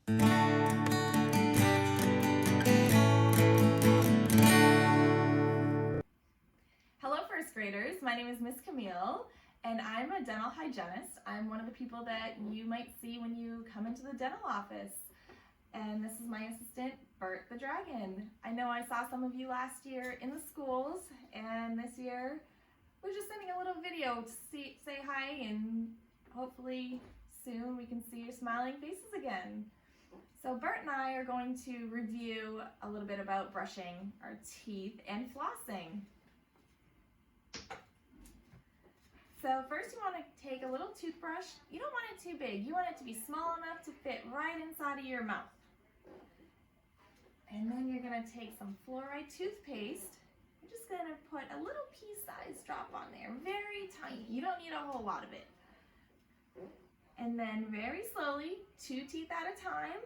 Hello first graders, my name is Miss Camille and I'm a dental hygienist. I'm one of the people that you might see when you come into the dental office. And this is my assistant, Bert the Dragon. I know I saw some of you last year in the schools, and this year we're just sending a little video to say hi, and hopefully soon we can see your smiling faces again. So Bert and I are going to review a little bit about brushing our teeth and flossing. So first you want to take a little toothbrush. You don't want it too big. You want it to be small enough to fit right inside of your mouth. And then you're going to take some fluoride toothpaste. You're just going to put a little pea-sized drop on there, very tiny. You don't need a whole lot of it. And then very slowly, 2 teeth at a time,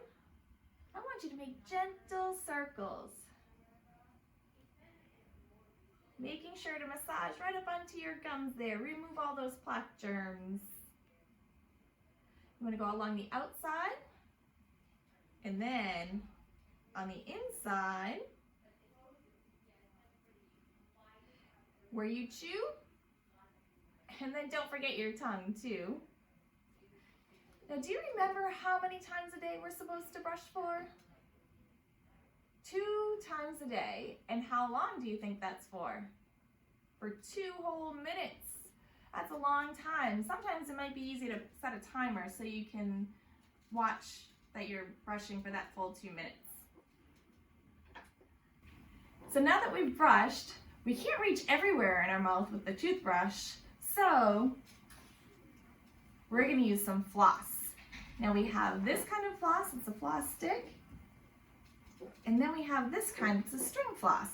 I want you to make gentle circles. Making sure to massage right up onto your gums there. Remove all those plaque germs. You want to go along the outside, and then on the inside, where you chew, and then don't forget your tongue too. Now, do you remember how many times a day we're supposed to brush for? 2 times a day. And how long do you think that's for? For 2 whole minutes. That's a long time. Sometimes it might be easy to set a timer so you can watch that you're brushing for that full 2 minutes. So now that we've brushed, we can't reach everywhere in our mouth with the toothbrush, so we're going to use some floss. Now we have this kind of floss, it's a floss stick, and then we have this kind, it's a string floss.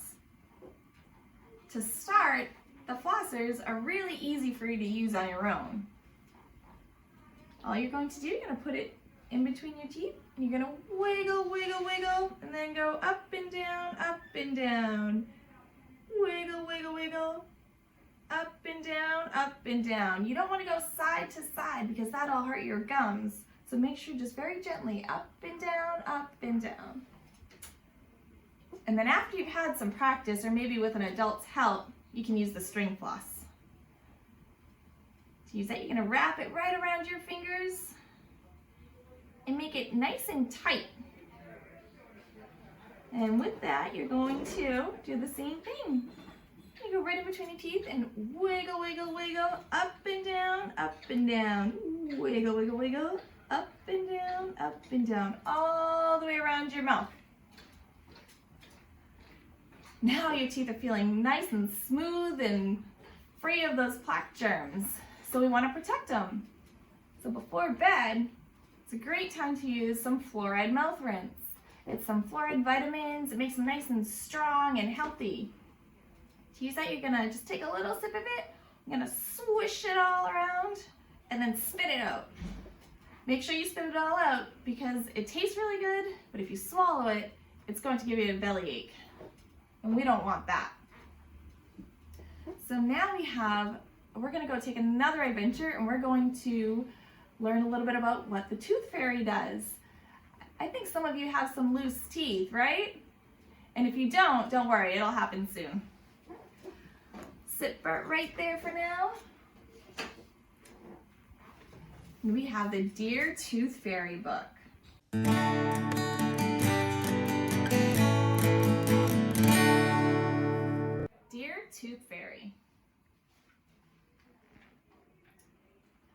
To start, the flossers are really easy for you to use on your own. All you're going to do, you're going to put it in between your teeth, and you're going to wiggle, wiggle, wiggle, and then go up and down, up and down. Wiggle, wiggle, wiggle, up and down, up and down. You don't want to go side to side because that'll hurt your gums. So make sure just very gently, up and down, up and down. And then after you've had some practice, or maybe with an adult's help, you can use the string floss. To use that, you're going to wrap it right around your fingers and make it nice and tight. And with that, you're going to do the same thing. You go right in between your teeth and wiggle, wiggle, wiggle, up and down, wiggle, wiggle, wiggle, up and down, all the way around your mouth. Now your teeth are feeling nice and smooth and free of those plaque germs. So we want to protect them. So before bed, it's a great time to use some fluoride mouth rinse. It's some fluoride vitamins. It makes them nice and strong and healthy. To use that, you're going to just take a little sip of it. You're going to swish it all around and then spit it out. Make sure you spit it all out because it tastes really good, but if you swallow it, it's going to give you a bellyache. And we don't want that. So now we're going to go take another adventure, and we're going to learn a little bit about what the tooth fairy does. I think some of you have some loose teeth, right? And if you don't worry, it'll happen soon. Sit Bert right there for now. And we have the Dear Tooth Fairy book. Dear Tooth Fairy.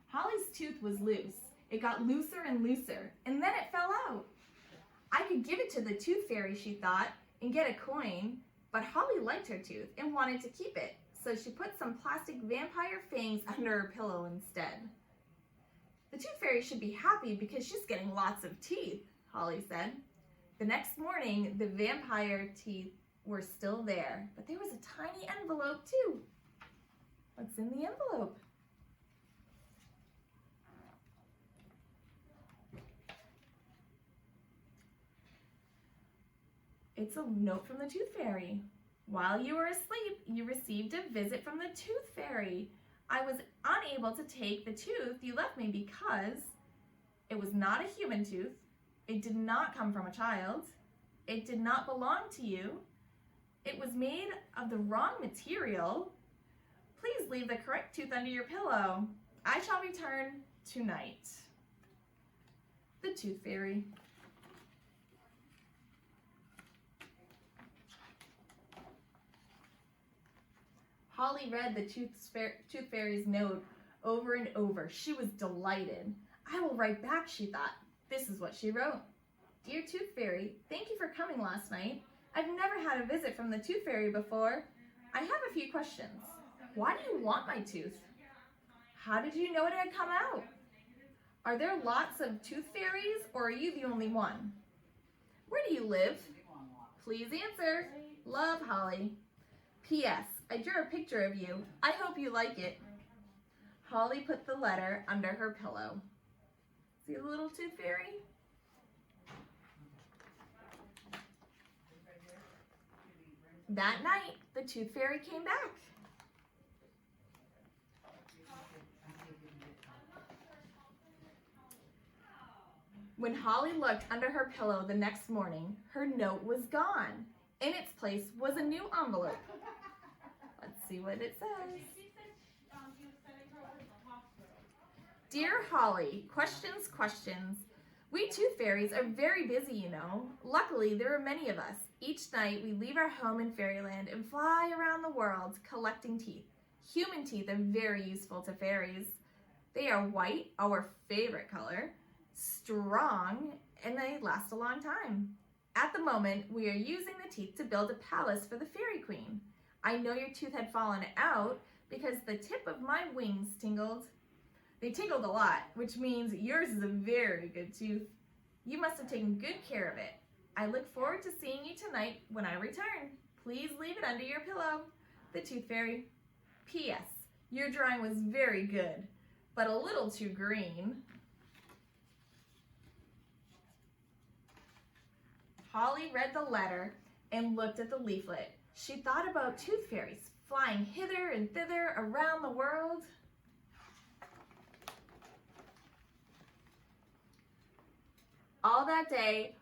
Holly's tooth was loose. It got looser and looser, and then it fell out. I could give it to the tooth fairy, she thought, and get a coin, but Holly liked her tooth and wanted to keep it, so she put some plastic vampire fangs under her pillow instead. The tooth fairy should be happy because she's getting lots of teeth, Holly said. The next morning, the vampire teeth were still there, but there was a tiny envelope too. What's in the envelope? It's a note from the tooth fairy. While you were asleep, you received a visit from the tooth fairy. I was unable to take the tooth you left me because it was not a human tooth, It did not come from a child. It did not belong to you. It was made of the wrong material. Please leave the correct tooth under your pillow. I shall return tonight. The Tooth Fairy. Holly read the Tooth Fairy's note over and over. She was delighted. I will write back, she thought. This is what she wrote. Dear Tooth Fairy, thank you for coming last night. I've never had a visit from the Tooth Fairy before. I have a few questions. Why do you want my tooth? How did you know it had come out? Are there lots of tooth fairies, or are you the only one? Where do you live? Please answer. Love, Holly. P.S. I drew a picture of you. I hope you like it. Holly put the letter under her pillow. See the little Tooth Fairy? That night, the Tooth Fairy came back. When Holly looked under her pillow the next morning, her note was gone. In its place was a new envelope. Let's see what it says. Dear Holly, questions, questions. We Tooth Fairies are very busy, you know. Luckily, there are many of us. Each night, we leave our home in Fairyland and fly around the world collecting teeth. Human teeth are very useful to fairies. They are white, our favorite color, strong, and they last a long time. At the moment, we are using the teeth to build a palace for the Fairy Queen. I know your tooth had fallen out because the tip of my wings tingled. They tingled a lot, which means yours is a very good tooth. You must have taken good care of it. I look forward to seeing you tonight when I return. Please leave it under your pillow. The Tooth Fairy. P.S. Your drawing was very good, but a little too green. Holly read the letter and looked at the leaflet. She thought about tooth fairies flying hither and thither around the world. All that day,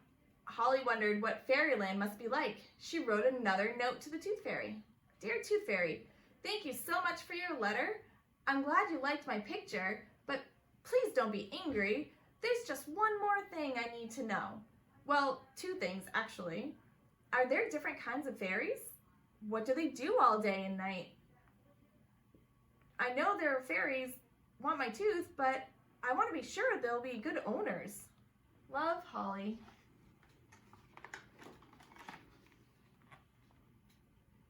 Holly wondered what Fairyland must be like. She wrote another note to the Tooth Fairy. Dear Tooth Fairy, thank you so much for your letter. I'm glad you liked my picture, but please don't be angry. There's just one more thing I need to know. Well, two things, actually. Are there different kinds of fairies? What do they do all day and night? I know there are fairies want my tooth, but I want to be sure they'll be good owners. Love, Holly.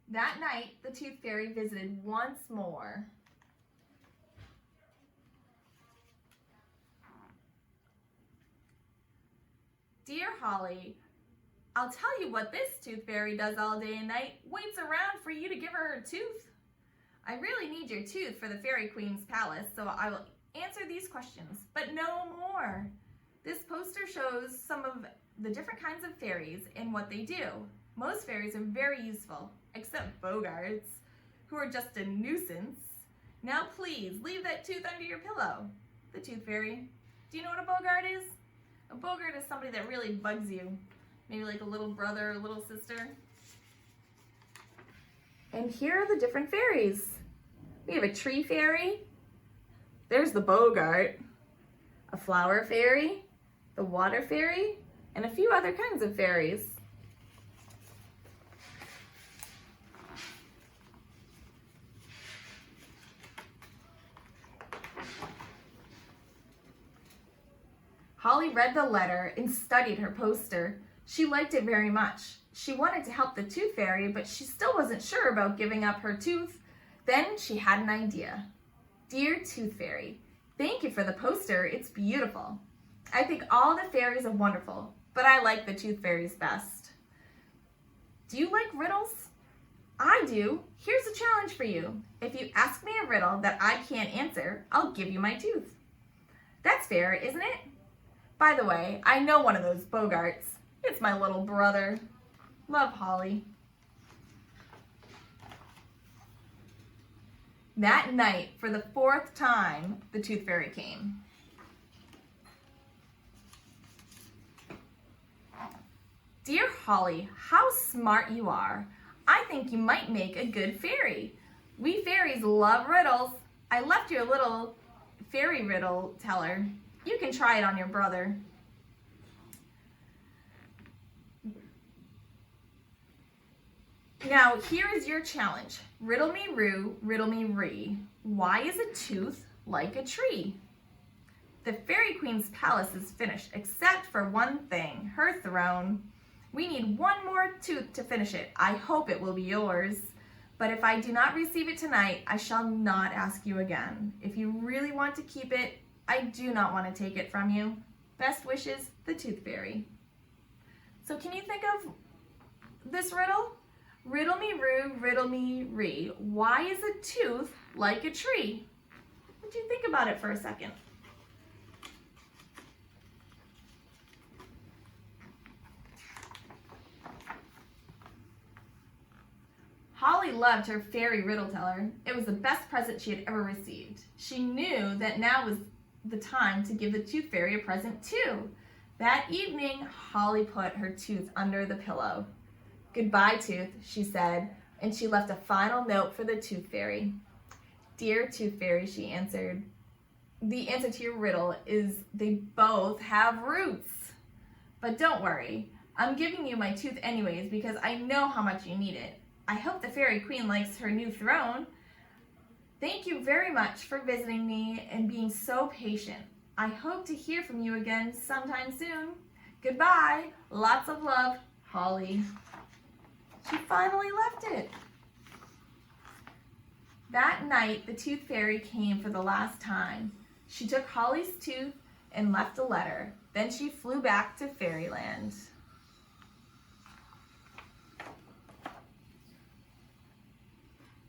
That night, the Tooth Fairy visited once more. Dear Holly, I'll tell you what this Tooth Fairy does all day and night. Waits around for you to give her her tooth. I really need your tooth for the Fairy Queen's palace, so I will answer these questions, but no more. This poster shows some of the different kinds of fairies and what they do. Most fairies are very useful, except Bogarts, who are just a nuisance. Now please, leave that tooth under your pillow. The Tooth Fairy. Do you know what a Bogart is? A Bogart is somebody that really bugs you. Maybe like a little brother or little sister. And here are the different fairies. We have a tree fairy. There's the Bogart. A flower fairy, the water fairy, and a few other kinds of fairies. Holly read the letter and studied her poster. She liked it very much. She wanted to help the Tooth Fairy, but she still wasn't sure about giving up her tooth. Then she had an idea. Dear Tooth Fairy, thank you for the poster. It's beautiful. I think all the fairies are wonderful, but I like the Tooth Fairies best. Do you like riddles? I do. Here's a challenge for you. If you ask me a riddle that I can't answer, I'll give you my tooth. That's fair, isn't it? By the way, I know one of those Bogarts. It's my little brother. Love, Holly. That night, for the 4th time, the Tooth Fairy came. Dear Holly, how smart you are. I think you might make a good fairy. We fairies love riddles. I left you a little fairy riddle teller. You can try it on your brother. Now, here is your challenge. Riddle me roo, riddle me ree. Why is a tooth like a tree? The Fairy Queen's palace is finished, except for one thing, her throne. We need one more tooth to finish it. I hope it will be yours. But if I do not receive it tonight, I shall not ask you again. If you really want to keep it, I do not want to take it from you. Best wishes, the Tooth Fairy. So can you think of this riddle? Riddle me roo, riddle me ree. Why is a tooth like a tree? Would you think about it for a second? Holly loved her fairy riddle teller. It was the best present she had ever received. She knew that now was the time to give the Tooth Fairy a present too. That evening, Holly put her tooth under the pillow. Goodbye, Tooth, she said, and she left a final note for the Tooth Fairy. Dear Tooth Fairy, she answered, the answer to your riddle is they both have roots. But don't worry, I'm giving you my tooth anyways because I know how much you need it. I hope the Fairy Queen likes her new throne. Thank you very much for visiting me and being so patient. I hope to hear from you again sometime soon. Goodbye. Lots of love, Holly. She finally left it. That night, the Tooth Fairy came for the last time. She took Holly's tooth and left a letter. Then she flew back to Fairyland.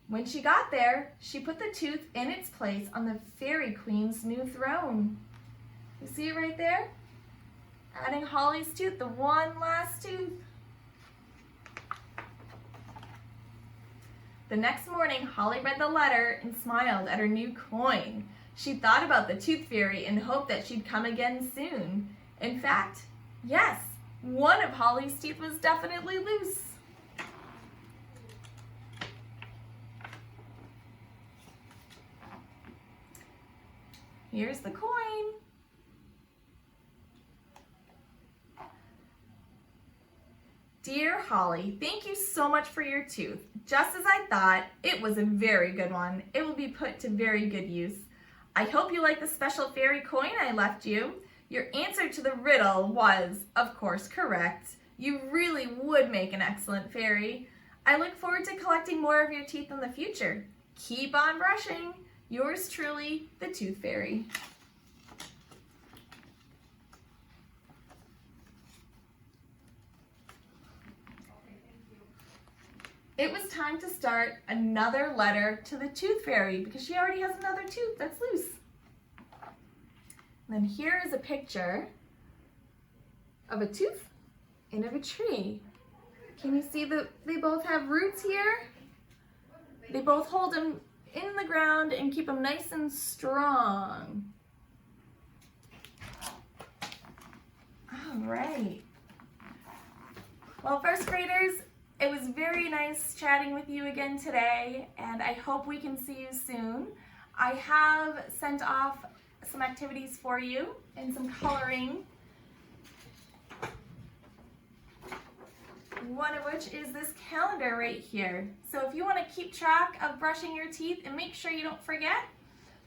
When she got there, she put the tooth in its place on the Fairy Queen's new throne. You see it right there? Adding Holly's tooth, the one last tooth. The next morning, Holly read the letter and smiled at her new coin. She thought about the Tooth Fairy and hoped that she'd come again soon. In fact, yes, one of Holly's teeth was definitely loose. Here's the coin. Dear Holly, thank you so much for your tooth. Just as I thought, it was a very good one. It will be put to very good use. I hope you like the special fairy coin I left you. Your answer to the riddle was, of course, correct. You really would make an excellent fairy. I look forward to collecting more of your teeth in the future. Keep on brushing. Yours truly, the Tooth Fairy. It was time to start another letter to the Tooth Fairy because she already has another tooth that's loose. And then here is a picture of a tooth and of a tree. Can you see that they both have roots here? They both hold them in the ground and keep them nice and strong. All right. Well, first graders, it was very nice chatting with you again today, and I hope we can see you soon. I have sent off some activities for you and some coloring. One of which is this calendar right here. So if you want to keep track of brushing your teeth and make sure you don't forget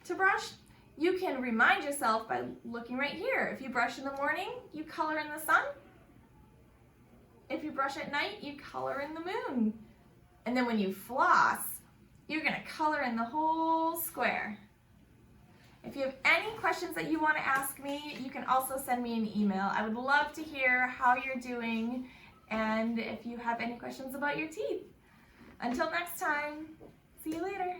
to brush, you can remind yourself by looking right here. If you brush in the morning, you color in the sun. If you brush at night, you color in the moon. And then when you floss, you're going to color in the whole square. If you have any questions that you want to ask me, you can also send me an email. I would love to hear how you're doing and if you have any questions about your teeth. Until next time, see you later.